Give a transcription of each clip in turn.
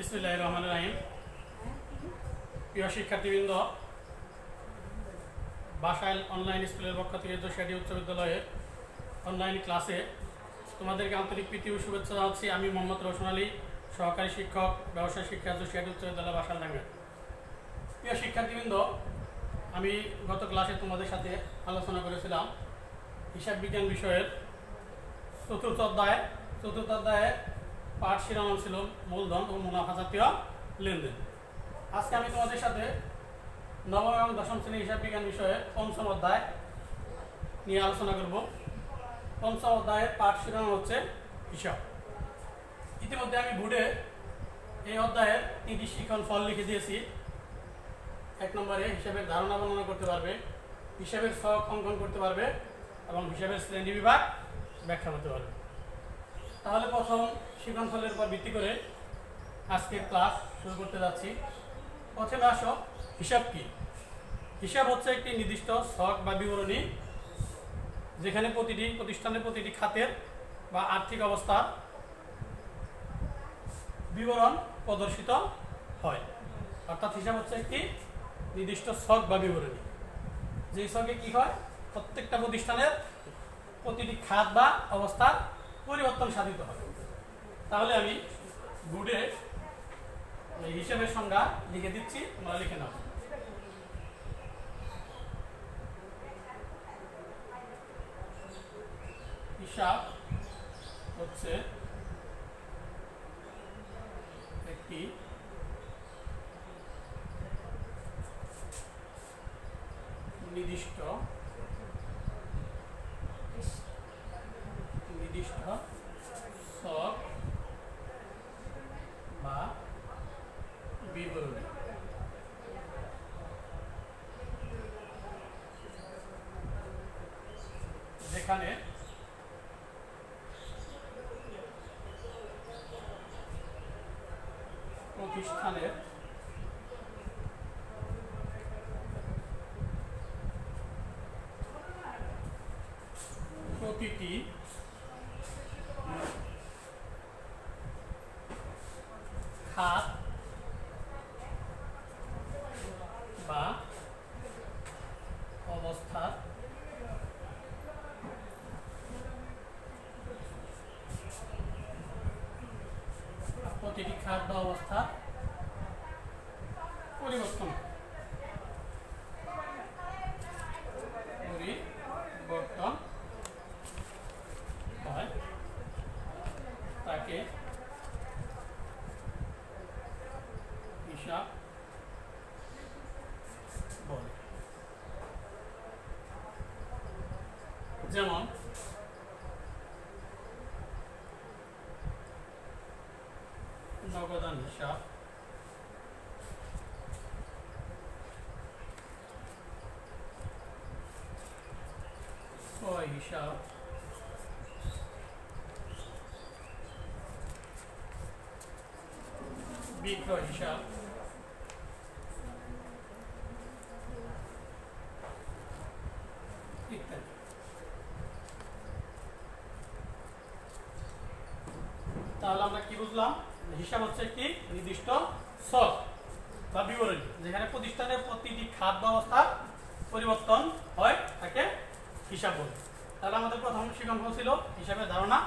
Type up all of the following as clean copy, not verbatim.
বিসমিল্লাহির রহমানির রহিম। প্রিয় শিক্ষার্থীবৃন্দ, বাসাইল অনলাইন স্কুলের পক্ষ থেকে যশিয়াটি উচ্চ বিদ্যালয়ে অনলাইন ক্লাসে তোমাদেরকে আন্তরিক প্রীতি ও শুভেচ্ছা জানাচ্ছি। আমি মোহাম্মদ রোশন আলী, সহকারী শিক্ষক, ব্যবসায় শিক্ষা, যশিয়াটি উচ্চ বিদ্যালয় বাসাইলডাঙ্গা। প্রিয় শিক্ষার্থীবৃন্দ, আমি গত ক্লাসে তোমাদের সাথে আলোচনা করেছিলাম হিসাব বিজ্ঞান বিষয়ের চতুর্থ অধ্যায়ে পাঠ শিরোনাম ছিল মূলধন ও মুনাফা জাতীয় লেনদেন। আজকে আমি তোমাদের সাথে নবম এবং দশম শ্রেণী হিসাব বিজ্ঞান বিষয়ে পঞ্চম অধ্যায় নিয়ে আলোচনা করব। পঞ্চম অধ্যায়ের পাঠ শিরোনাম হচ্ছে হিসাব। ইতিমধ্যে আমি বোর্ডে এই অধ্যায়ের 3টি শিখন ফল লিখে দিয়েছি। 1 নম্বরে হিসাবের ধারণা বর্ণনা করতে পারবে, হিসাবের ছক অঙ্কন করতে পারবে এবং হিসাবের শ্রেণী বিভাগ ব্যাখ্যা করতে পারবে। তাহলে প্রথম শিখন ফলের উপর ভিত্তি করে আজকের ক্লাস শুরু করতে যাচ্ছি। প্রথমে আসো, হিসাব কি? হিসাব হচ্ছে একটি নির্দিষ্ট ছক বা বিবরণী, যেখানে প্রতিটি প্রতিষ্ঠানের প্রতিটি খাতের বা আর্থিক অবস্থার বিবরণ প্রদর্শিত হয়। অর্থাৎ হিসাব হচ্ছে একটি নির্দিষ্ট ছক বা বিবরণী, যেই ছকে কি হয়, প্রত্যেকটা প্রতিষ্ঠানের প্রতিটি খাত বা অবস্থার পরিবর্তন সাধিত হয়। তাহলে আমি বোর্ডে হিসাবের সংজ্ঞা লিখে দিচ্ছি, তোমরা লিখে নাও। হিসাব হচ্ছে একটি নির্দিষ্ট ছক বা বিবরণী, যেখানে প্রতিষ্ঠানের প্রতিটি খাত বা অবস্থার পরিবর্তন হয়, তাকে হিসাব বলে। যেমন নগদান হিসাব, ক্রয় হিসাব, বিক্রয় হিসাব, ইত্যাদি। তাহলে আমরা কি বুঝলাম? হিসাব হচ্ছে একটি নির্দিষ্ট ছক বা বিবরণী, যেখানে প্রতিষ্ঠানের প্রতিটি খাত ব্যবস্থার পরিবর্তন হয়, তাকে হিসাব বলে। তাহলে আমাদের প্রথম শিখন ছিল হিসাবের ধারণা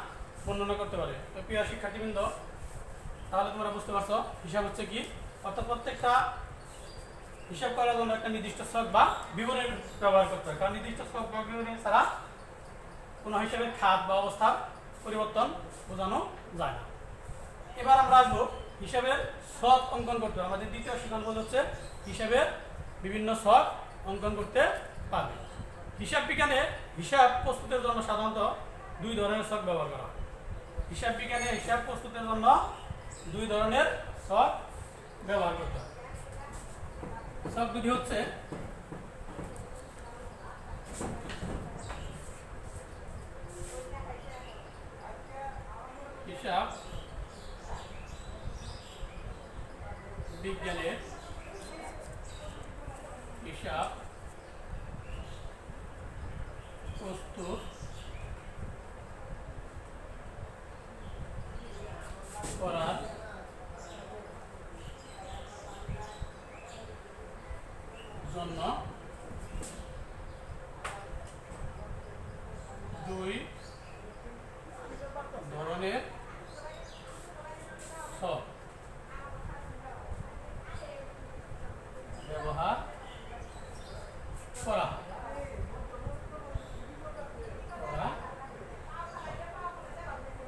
বর্ণনা করতে পারে। তো প্রিয় শিক্ষার্থীবৃন্দ, তাহলে তোমরা বুঝতে পারছো হিসাব হচ্ছে কি। অর্থাৎ প্রত্যেকটা হিসাব করার জন্য একটা নির্দিষ্ট ছক বা বিবরণী ব্যবহার করতে হয়, কারণ নির্দিষ্ট ছক বা বিবরণী ছাড়া কোনো হিসাবের খাত বা অবস্থার পরিবর্তন বোঝানো যায় না। এবার আমরা আসবো হিসাবের ছক অঙ্কন করতে। আমাদের দ্বিতীয় শিখন হচ্ছে হিসাবের বিভিন্ন ছক অঙ্কন করতে পারবে। হিসাব বিজ্ঞানে হিসাব প্রস্তুতের জন্য সাধারণত 2 ধরনের ছক ব্যবহার করা হয়। হিসাব বিজ্ঞানে হিসাব প্রস্তুতের জন্য 2 ধরনের ছক ব্যবহার করতে হয়। ছক দুটি হচ্ছে হিসাব বিজ্ঞানের হিসাব প্রস্তুত করার জন্য দুই ধরনের ছক ব্যবহার করা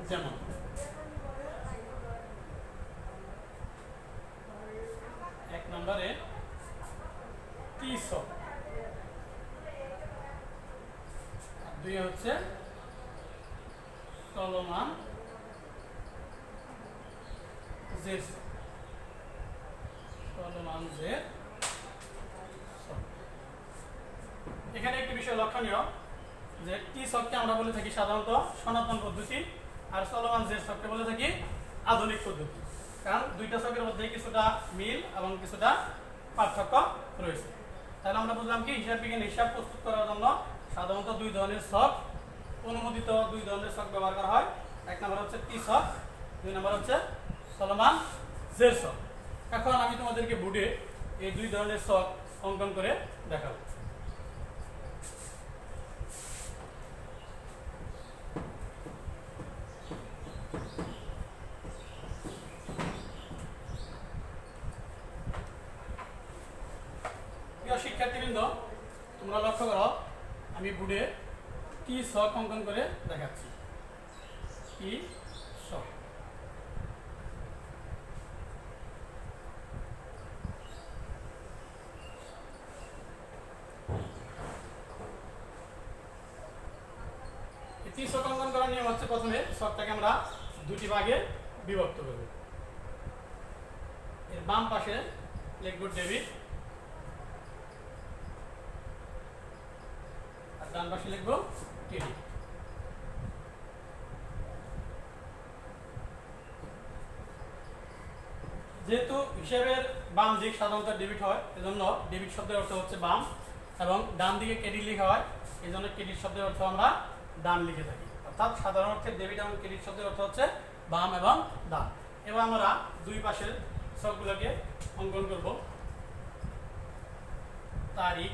যেমন এক নম্বরে টি ছক, দুই হচ্ছে চলমান জের ছক, চলমান জের ছক। এখানে একটি বিষয় লক্ষণীয় যে টি ছককে আমরা বলে থাকি সাধারণত সনাতন পদ্ধতি, আর চলমান জের ছককে বলে থাকি আধুনিক পদ্ধতি, কারণ দুইটা ছকের মধ্যে কিছুটা মিল এবং কিছুটা পার্থক্য রয়েছে। তাহলে আমরা বুঝলাম কি হিসাব বিজ্ঞান হিসাব প্রস্তুত করার জন্য সাধারণত দুই ধরনের ছক, অনুমোদিত দুই ধরনের ছক ব্যবহার করা হয়। এক নম্বর হচ্ছে টি ছক, দুই নম্বর হচ্ছে চলমান জের ছক। এখন আমি তোমাদেরকে বোর্ডে এই দুই ধরনের ছক অঙ্কন করে দেখাবো। শিক্ষার্থীবৃন্দ, তোমরা লক্ষ্য করো, আমি বোর্ডে টি ছক অঙ্কন করে দেখাচ্ছি। টি ছক, টি ছক অঙ্কন করার নিয়ম হচ্ছে প্রথমে ছকটাকে আমরা দুটি ভাগে বিভক্ত করব। এর বাম পাশে লিখব ডেবিট, ডান পাশে লিখব ক্রেডিট। যেহেতু হিসাবের বাম দিক সাধারণত ডেবিট হয়, এজন্য ডেবিট শব্দের অর্থ হচ্ছে বাম, এবং ডান দিকে ক্রেডিট লেখা হয়, এই জন্য ক্রেডিট শব্দের অর্থ আমরা ডান লিখে থাকি। অর্থাৎ সাধারণ অর্থে ডেবিট এবং ক্রেডিট শব্দের অর্থ হচ্ছে বাম এবং ডান। এবার আমরা দুই পাশের ছকগুলোকে অঙ্কন করব। তারিখ,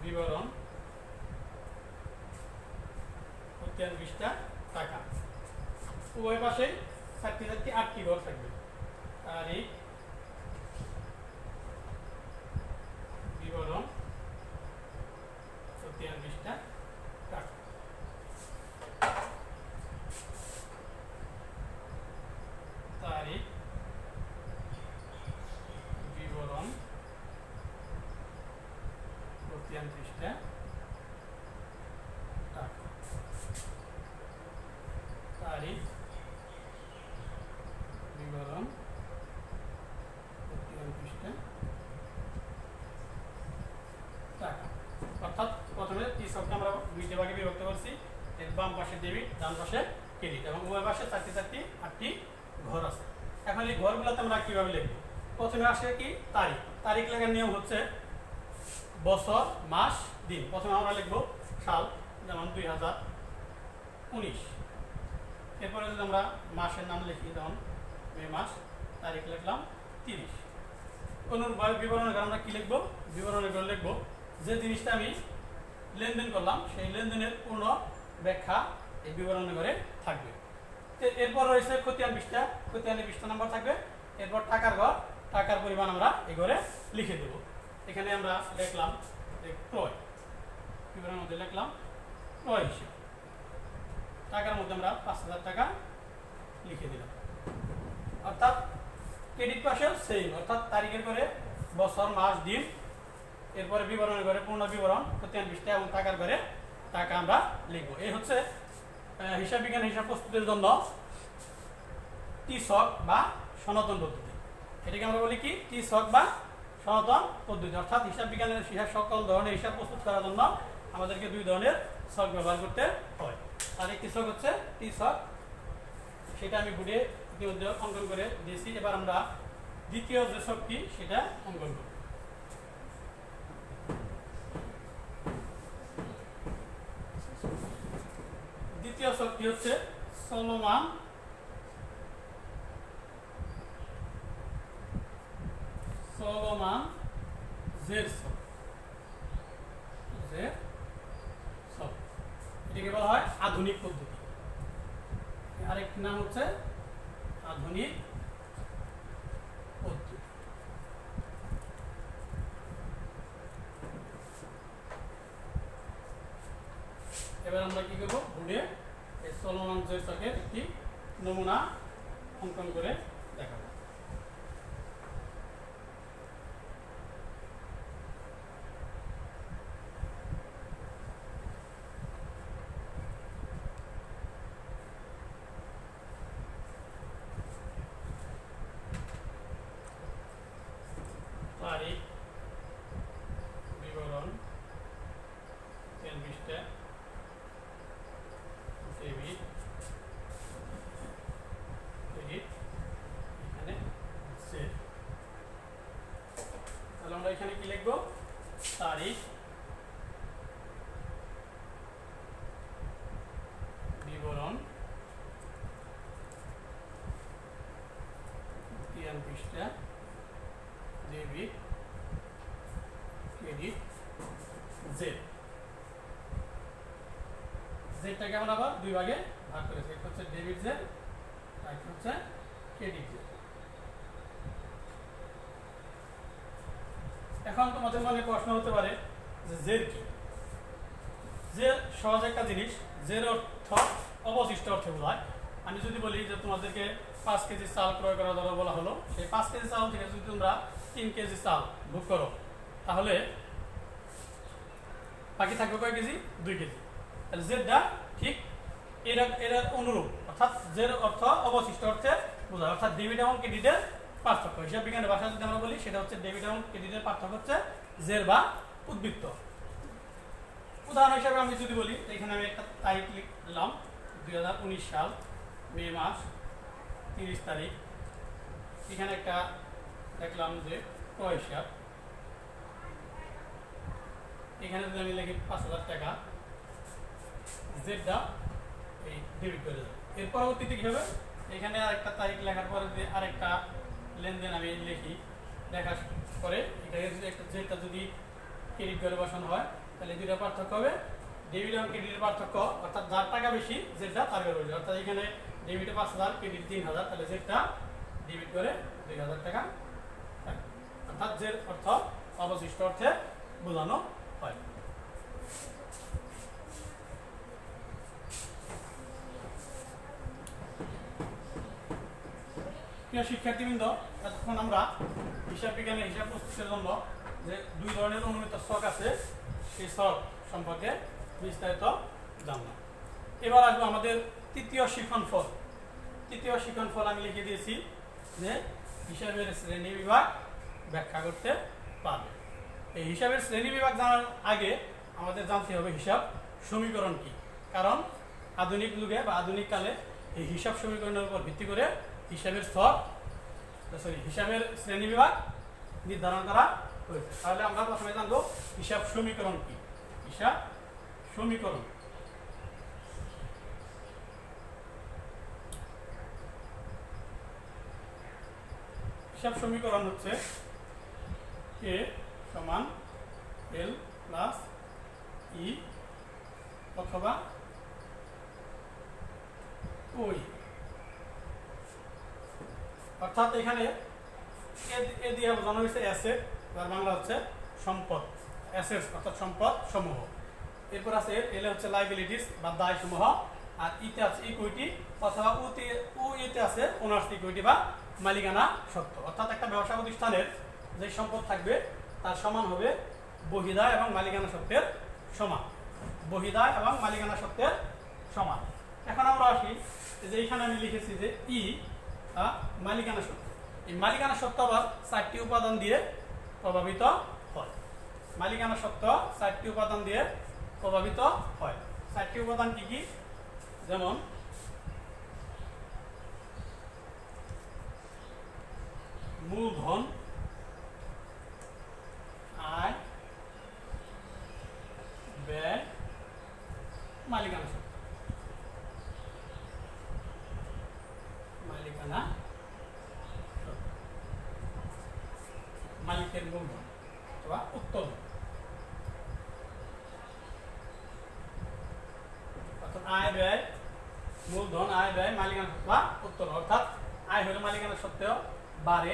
বিবরণ, প্রত্যেক পৃষ্ঠা, টাকা। উভয় পাশে চারটি চারটি 8টি ঘর থাকবে। তারিখ, বিবরণ, প্রত্যেক পৃষ্ঠা, টাকা। তারিখ, বিবরণ, প্রত্যেক পৃষ্ঠা, টাকা। তারিখ, বিবরণ, প্রত্যেক পৃষ্ঠা, টাকা। অর্থাৎ প্রথমে টি ছকটা আমরা দুইটি ভাগে বিভক্ত করছি। এর বাম পাশে ডেবিট, ডান পাশে ক্রেডিট, এবং উভয় পাশে চারটি চারটি 8টি ঘর আছে। এখন এই ঘরগুলোতে আমরা কিভাবে লিখব? প্রথমে আসে কি তারিখ। তারিখ লেখার নিয়ম হচ্ছে বছর, মাস, দিন। প্রথমে আমরা লিখব সাল, যেমন 2019। এরপরে যদি আমরা মাসের নাম লিখি, যেমন মে মাস, তারিখ লিখলাম 30। অনুরূপভাবে বিবরণের ঘরে আমরা কি লিখব? বিবরণের ঘরে লিখব যে জিনিসটা আমি লেনদেন করলাম সেই লেনদেনের পূর্ণ ব্যাখ্যা এই বিবরণের ঘরে থাকবে। এরপর রয়েছে খতিয়ান পৃষ্ঠা, খতিয়ানের পৃষ্ঠা নাম্বার থাকবে। এরপর টাকার ঘর, টাকার পরিমাণ আমরা এই ঘরে লিখে দেব। এখানে আমরা লিখলাম ক্রয়, বিবরণের মধ্যে লিখলাম ক্রয় হিসেব। টাকার মধ্যে আমরা 5000 টাকা লিখে দিলাম। অর্থাৎ ক্রেডিট পাশে সেম, অর্থাৎ তারিখের ঘরে বছর, মাস, দিন। এরপরে বিবরণের ঘরে পূর্ণ বিবরণ, খতিয়ান পৃষ্ঠা, এবং টাকার ঘরে টাকা আমরা লিখব। এই হচ্ছে হিসাব বিজ্ঞান হিসাব প্রস্তুতের জন্য টি ছক বা সনাতন পদ্ধতি। এটাকে আমরা বলি কি টি ছক বা সনাতন পদ্ধতি। অর্থাৎ হিসাব বিজ্ঞানের সকল ধরনের হিসাব প্রস্তুত করার জন্য আমাদেরকে দুই ধরনের ছক ব্যবহার করতে হয়। আর একটি ছক হচ্ছে টি ছক, সেটা আমি বোর্ডে ইতিমধ্যে অঙ্কন করে দিয়েছি। এবার আমরা দ্বিতীয় যে ছকটি সেটা অঙ্কন করব। দ্বিতীয় ছকটি হচ্ছে চলমান চলমান জের ছক, জের ছক, এটাকে বলা হয় আধুনিক পদ্ধতি। আরেকটি নাম হচ্ছে আধুনিক পদ্ধতি। এবার আমরা কি করবো, বোর্ডে এই চলমান জের ছকের একটি নমুনা অঙ্কন করে দেখাবো। তারিখ, বিবরণ, তেল পৃষ্ঠা, ডেবিট, ক্রেডিট, এখানে জেড। তাহলে আমরা এখানে কি লিখবো, তারিখ, বিবরণ, তেল পৃষ্ঠা, ডেবিট, ক্রেডিট, জেড। জেডটাকে আমরা আবার দুই ভাগে ভাগ করেছি, একটা হচ্ছে ডেবিট জেড আর একটা হচ্ছে ক্রেডিট জেড। এখন তোমাদের মনে প্রশ্ন হতে পারে যে জেড কি। জেড সহজ একটা জিনিস, জেড অর্থ অবশিষ্ট অর্থে বোঝায়। আমি যদি বলি যে তোমাদেরকে 5 কেজি চাল ক্রয় করার জন্য বলা হলো, সেই 5 কেজি চাল থেকে যদি তোমরা 3 কেজি চাল ভোগ করো, তাহলে বাকি থাকবে কয় কেজি, 2 কেজি। তাহলে জেডটা ঠিক এর অনুরূপ, অর্থাৎ জেড অর্থ অবশিষ্ট অর্থে বোঝায়, অর্থাৎ ডেবিট এবং ক্রেডিটের পার্থক্য। হিসাব বিজ্ঞানের ভাষায় যদি আমরা বলি, সেটা হচ্ছে ডেবিট এবং ক্রেডিটের পার্থক্য হচ্ছে জেড বা উদ্বৃত্ত। উদাহরণ হিসাবে আমি যদি বলি, এখানে আমি একটা তারিখ লিখলাম 2019 সাল মে মাস 30 তারিখ। এখানে একটা দেখলাম যে ক্রয় হিসাব, এখানে যদি আমি লিখি 5,000 টাকা, জেডটা এই ডেবিট করে দেবো। এর পরবর্তীতে কী হবে, এখানে আরেকটা তারিখ লেখার পরে যে আরেকটা লেনদেন আমি লিখি, লেখার পরে এখানে যদি একটা জেডটা যদি ক্রেডিট করে বসানো হয়, তাহলে দুইটা পার্থক্য হবে, ডেবিট এবং ক্রেডিটের পার্থক্য, অর্থাৎ যার টাকা বেশি জেডটা তার করে বসবে। অর্থাৎ এখানে ডেবিটে 5,000, ক্রেডিট 3,000, তাহলে জেডটা ডেবিট করে 2,000 টাকা থাকবে। অর্থাৎ জেড অর্থ অবশিষ্ট অর্থে বোঝানো হয়। প্রিয় শিক্ষার্থীবৃন্দ, এতক্ষণ আমরা হিসাব বিজ্ঞানের হিসাব প্রস্তুতের জন্য যে 2 ধরনের অনুমিত ছক আছে, সেই ছক সম্পর্কে বিস্তারিত জানলাম। এবার আসবো আমাদের তৃতীয় শিখন ফল। তৃতীয় শিখন ফল আমি লিখে দিয়েছি যে হিসাবের শ্রেণী বিভাগ ব্যাখ্যা করতে পারবে। এই হিসাবের শ্রেণী বিভাগ জানার আগে আমাদের জানতে হবে হিসাব সমীকরণ কি। কারণ আধুনিক যুগে বা আধুনিক কালে এই হিসাব সমীকরণের উপর ভিত্তি করে হিসাবের হিসাবের শ্রেণী বিভাগ নির্ধারণ করা হয়েছে। তাহলে আমরা প্রথমে জানবো হিসাব সমীকরণ কি। হিসাব সমীকরণ হিসাব সমীকরণ হচ্ছে a সমান l প্লাস ই অথবা ওই। অর্থাৎ এখানে এ দিয়ে বোঝানো হয়েছে অ্যাসেট, আর বাংলা হচ্ছে সম্পদ, অ্যাসেটস অর্থাৎ সম্পদ সমূহ। এরপর আছে এল হচ্ছে লাইবিলিটিস বা দায় সমূহ, আর ইতে আছে ইকুইটি অথবা ইতে আছে ওনার্স ইকুইটি বা মালিকানা সত্ত্ব। অর্থাৎ একটা ব্যবসা প্রতিষ্ঠানের যে সম্পদ থাকবে তার সমান হবে বহিদায় এবং মালিকানা সত্ত্বের সমান, বহিদায় এবং মালিকানা সত্ত্বের সমান। এখন আমরা আসি যে এইখানে আমি লিখেছি যে ই মালিকানা সত্ত্ব। এই মালিকানা সত্ত্ব আবার 4টি উপাদান দিয়ে প্রভাবিত হয়। মালিকানা সত্ত্ব 4টি উপাদান দিয়ে প্রভাবিত হয়। 4টি উপাদান কি কি? যেমন মূলধন, আয়, ব্যয়, মালিকানা সত্ত্ব। মালিকানা মালিকের মূলধন অথবা উত্তোলন। অর্থাৎ আয় ব্যয় মূলধন, আয় ব্যয় মালিকানা বা উত্তোলন। অর্থাৎ আয় হলে মালিকানা সত্ত্বেও বাড়ে,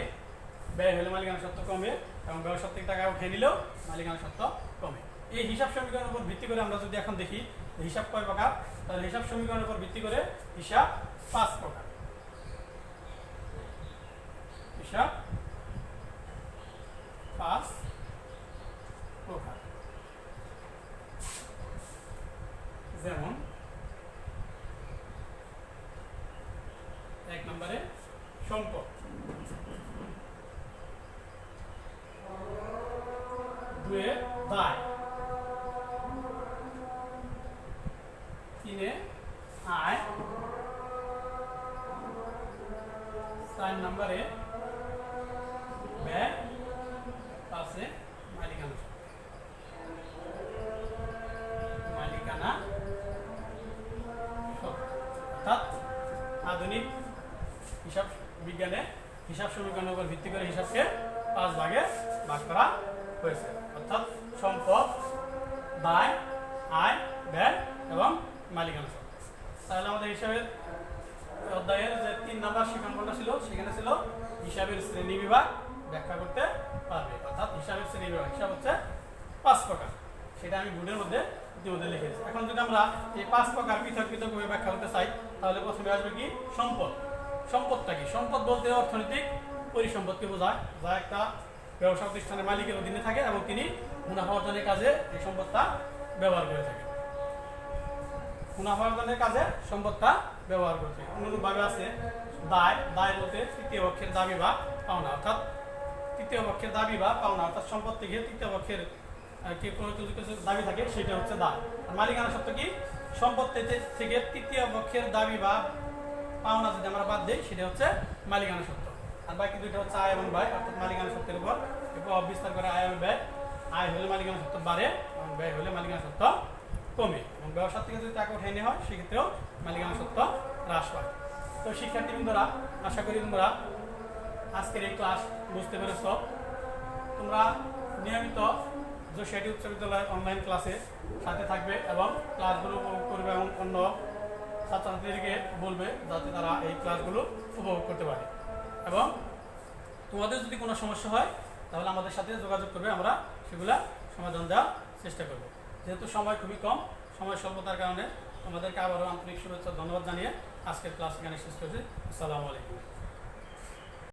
ব্যয় হলে মালিকানা সত্ত্ব কমে, এবং ব্যবসা থেকে টাকা উঠে নিলেও মালিকানা সত্ত্ব কমে। এই হিসাব সমীকরণের উপর ভিত্তি করে আমরা যদি এখন দেখি হিসাব কয় প্রকার, তাহলে হিসাব সমীকরণের উপর ভিত্তি করে হিসাব 5 প্রকার। হিসাব 5 প্রকার। যেমন 1 নম্বরে সম্পদ, 2 দায়, 3 আয়, 4 নম্বরে ব্যয়, 5 মালিকানা। মালিকানা অর্থাৎ আধুনিক হিসাব বিজ্ঞানে হিসাব সমীকরণের উপর ভিত্তি করে হিসাবকে 5 ভাগে ভাগ করা হয়েছে। অর্থাৎ সম্পদ, দায়, আয়, ব্যয় এবং মালিকানা। তাহলে আমাদের হিসাবের অধ্যায়ের যে 3 নম্বর শিক্ষাঙ্কনটা ছিল সেখানে ছিল হিসাবের শ্রেণী বিভাগ ব্যাখ্যা করতে পারবে। অর্থাৎ হিসাবের শ্রেণী বিভাগ, হিসাব হচ্ছে 5 প্রকার, সেটা আমি বোর্ডের মধ্যে ইতিমধ্যে লিখেছি। এখন যদি আমরা এই 5 প্রকার পৃথক পৃথকভাবে ব্যাখ্যা করতে চাই তাহলে প্রথমে আসবে কি সম্পদ। সম্পদটা কি? সম্পদ বলতে অর্থনৈতিক পরিসম্পদকে বোঝায়, যা একটা ব্যবসা প্রতিষ্ঠানের মালিকের অধীনে থাকে এবং তিনি মুনাফা অর্জনের কাজে এই সম্পদটা ব্যবহার করে থাকে। মুনাফা অর্জনের কাজে সম্পদটা ব্যবহার করে থাকে। অনুরূপভাবে আছে দায়। দায় বলতে তৃতীয় পক্ষের দাবি বা পাওনা, অর্থাৎ তৃতীয় পক্ষের দাবি বা পাওনা, অর্থাৎ সম্পদ থেকে তৃতীয় পক্ষের কি কোনো কিছু দাবি থাকে সেটা হচ্ছে দায়। আর মালিকানা সত্ত্ব কি? সম্পদ থেকে তৃতীয় পক্ষের দাবি বা পাওনা যদি আমরা বাদ দিই সেটা হচ্ছে মালিকানা সত্ত্ব। আর বাকি দুইটা হচ্ছে আয় এবং ব্যয়, অর্থাৎ মালিকানা সত্ত্বের উপর প্রভাব বিস্তার করে আয় এবং ব্যয়। আয় হলে মালিকানা সত্ত্ব বাড়ে এবং ব্যয় হলে মালিকানা সত্ত্ব কমে, এবং ব্যবসা থেকে যদি টাকা উঠে নেওয়া হয় সেক্ষেত্রেও মালিকানা সত্ত্ব হ্রাস পায়। তো শিক্ষার্থীবৃন্দরা, আশা করি তোমরা আজকের এই ক্লাস বুঝতে পেরেছ। তোমরা নিয়মিত যশোয়াটি উচ্চ বিদ্যালয়ের অনলাইন ক্লাসে সাথে থাকবে এবং ক্লাসগুলো উপভোগ করবে এবং অন্য ছাত্রছাত্রীদেরকে বলবে যাতে তারা এই ক্লাসগুলো উপভোগ করতে পারে। এবং তোমাদের যদি কোনো সমস্যা হয় তাহলে আমাদের সাথে যোগাযোগ করবে, আমরা সেগুলা সমাধান দেওয়ার চেষ্টা করব। যেহেতু সময় খুবই কম, সময় স্বল্পতার কারণে তোমাদেরকে আবারও আন্তরিক শুভেচ্ছা ধন্যবাদ জানিয়ে আজকের ক্লাস এখানে শেষ করছি। আসসালামু আলাইকুম।